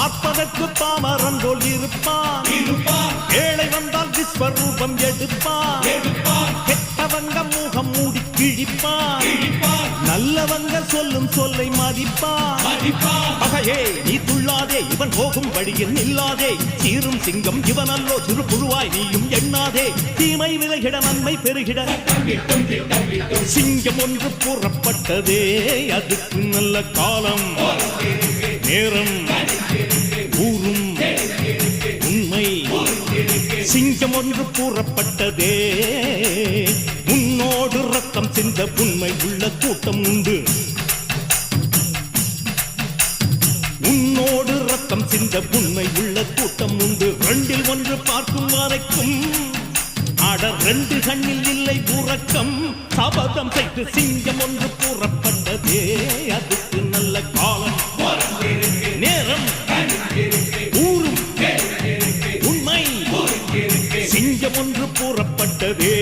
பார்ப்பதற்கு பாமரன் போல் இருப்பான், ஏழை வந்தால் விஸ்வரூபம் எடுப்பான், கெட்டவங்க முகம் மூடி கிழிப்பான், நல்லவங்க சொல்லும் சொல்லை மதிப்பான். பகையே நீ துள்ளாதே, இவன் போகும் வழியில் நில்லாதே, சீரும் சிங்கம் இவன் அல்லோ, சிறு புழுவாய் நீயும் எண்ணாதே, தீமை விலகிட நன்மை பெருகிட சிங்கம் ஒன்று கூறப்பட்டதே, அதுக்கு நல்ல காலம் நேரம் ஊரும் உண்மை. சிங்கம் ஒன்று கூறப்பட்டதே, உன்னோடு ரத்தம் சிந்த உண்மை உள்ள கூட்டம் உண்டு, உன்னோடு ரத்தம் சிந்த உண்மை உள்ள கூட்டம் உண்டு. ரெண்டில் ஒன்று பார்க்கும் வரைக்கும் ஆட ரெண்டு கண்ணில் இல்லை உறக்கம், சபதம் செய்து சிங்கம் ஒன்று கூறப்பட்டதே, அதுக்கு நல்ல காலம் நேரம் ஊரும் உண்மை. சிங்கம் ஒன்று கூறப்பட்டதே.